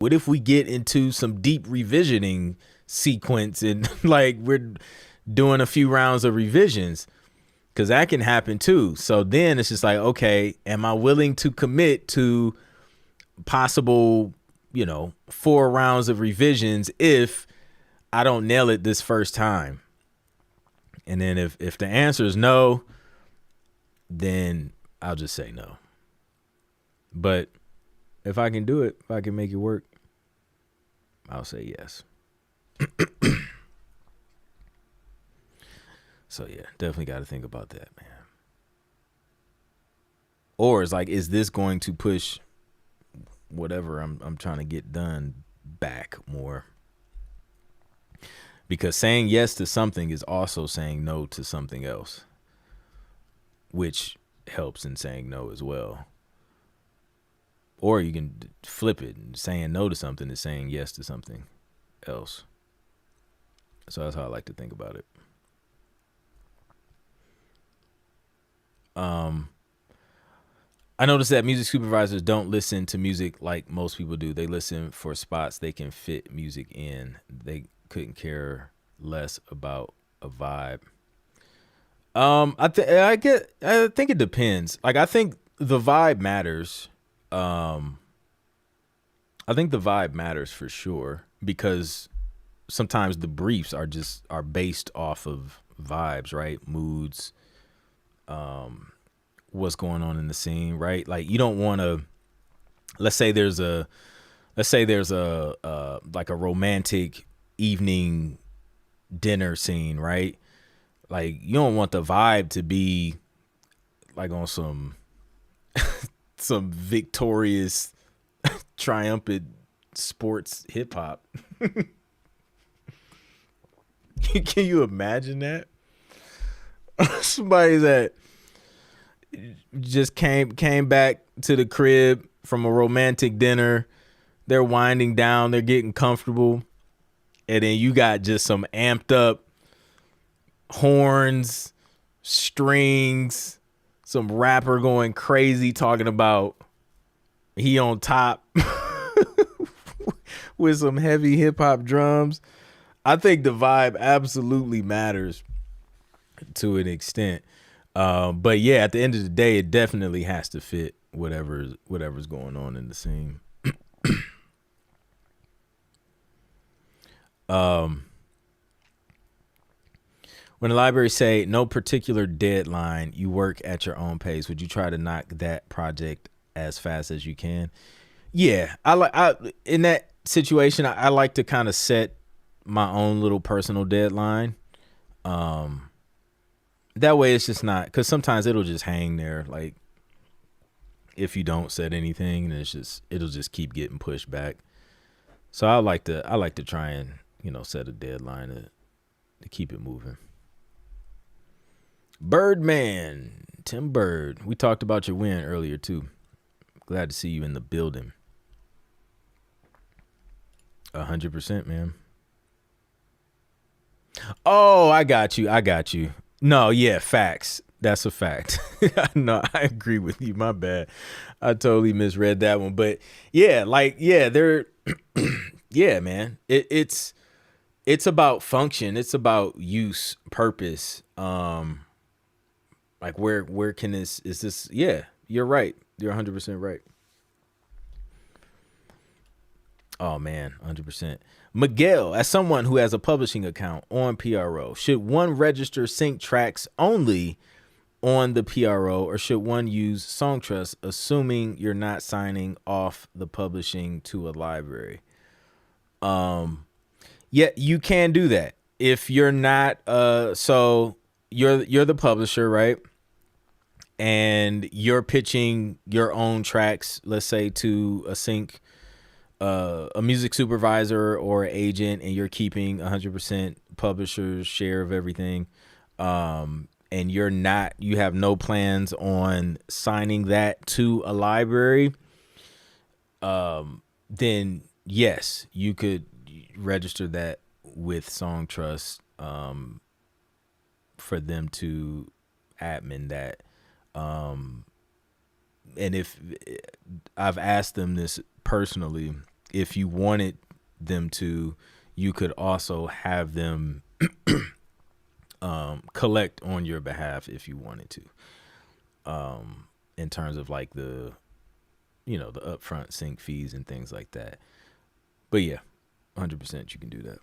What if we get into some deep revisioning sequence and like we're doing a few rounds of revisions? Because that can happen too. So then it's just like, okay, am I willing to commit to possible, 4 rounds of revisions if I don't nail it this first time? And then if the answer is no, then I'll just say no. But if I can do it, if I can make it work, I'll say yes. So yeah, definitely got to think about that, man. Or it's like, is this going to push whatever I'm trying to get done back more? Because saying yes to something is also saying no to something else, which helps in saying no as well. Or you can flip it, and saying no to something is saying yes to something else. So that's how I like to think about it. I noticed that music supervisors don't listen to music like most people do. They listen for spots they can fit music in. They couldn't care less about a vibe. I think it depends. Like, I think the vibe matters. I think the vibe matters for sure, because sometimes the briefs are based off of vibes, right? Moods, what's going on in the scene, right? Like, you don't want to, let's say there's a like a romantic evening dinner scene, right? Like, you don't want the vibe to be like on some victorious triumphant sports hip hop. Can you imagine that? Somebody that just came back to the crib from a romantic dinner, they're winding down, they're getting comfortable, and then you got just some amped up horns, strings, some rapper going crazy talking about he on top with some heavy hip hop drums. I think the vibe absolutely matters to an extent. But yeah, at the end of the day, it definitely has to fit whatever's going on in the scene. When the library say no particular deadline, you work at your own pace, would you try to knock that project as fast as you can? Yeah, I in that situation, I like to kind of set my own little personal deadline. That way it's just not, because sometimes it'll just hang there. Like, if you don't set anything, and it'll just keep getting pushed back. So I like to try and, set a deadline to keep it moving. Birdman, Tim Bird. We talked about your win earlier too. Glad to see you in the building. 100%, man. Oh, I got you. No, yeah, facts. That's a fact. No, I agree with you. My bad. I totally misread that one. But yeah, they're yeah, man. It's about function. It's about use, purpose. Like, where can is this? Yeah, you're right. You're 100% right. Oh man, 100%. Miguel, as someone who has a publishing account on PRO, should one register sync tracks only on the PRO, or should one use Songtrust, assuming you're not signing off the publishing to a library? Yeah, you can do that if you're not. So you're the publisher, right? And you're pitching your own tracks, let's say, to a sync, a music supervisor or agent, and you're keeping 100% publisher's share of everything. And you have no plans on signing that to a library. Then yes, you could register that with Songtrust, for them to admin that. And if I've asked them this personally, if you wanted them to, you could also have them collect on your behalf if you wanted to, in terms of like the upfront sync fees and things like that. But yeah, 100% you can do that.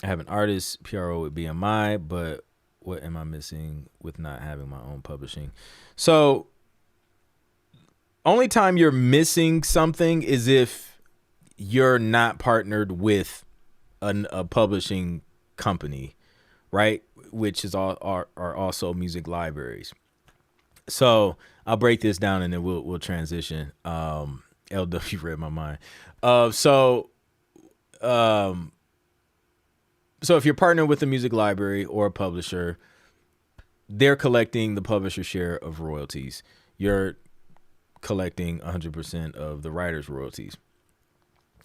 I have an artist PRO with BMI, but what am I missing with not having my own publishing? So only time you're missing something is if you're not partnered with a publishing company, right? Which is are also music libraries. So I'll break this down and then we'll transition. LW read my mind. So if you're partnered with a music library or a publisher, they're collecting the publisher share of royalties. You're collecting 100% of the writer's royalties.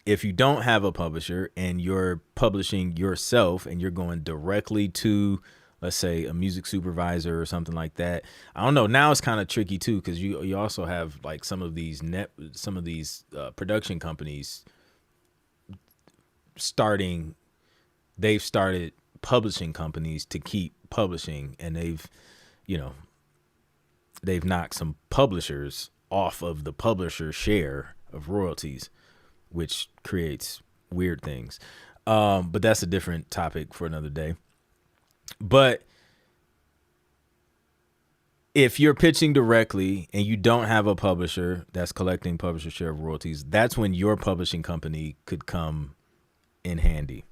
If you don't have a publisher and you're publishing yourself and you're going directly to, let's say, a music supervisor or something like that, I don't know. Now it's kind of tricky too, because you also have like some of these production companies they've started publishing companies to keep publishing, and they've knocked some publishers off of the publisher share of royalties, which creates weird things. But that's a different topic for another day. But if you're pitching directly and you don't have a publisher that's collecting publisher share of royalties, that's when your publishing company could come in handy.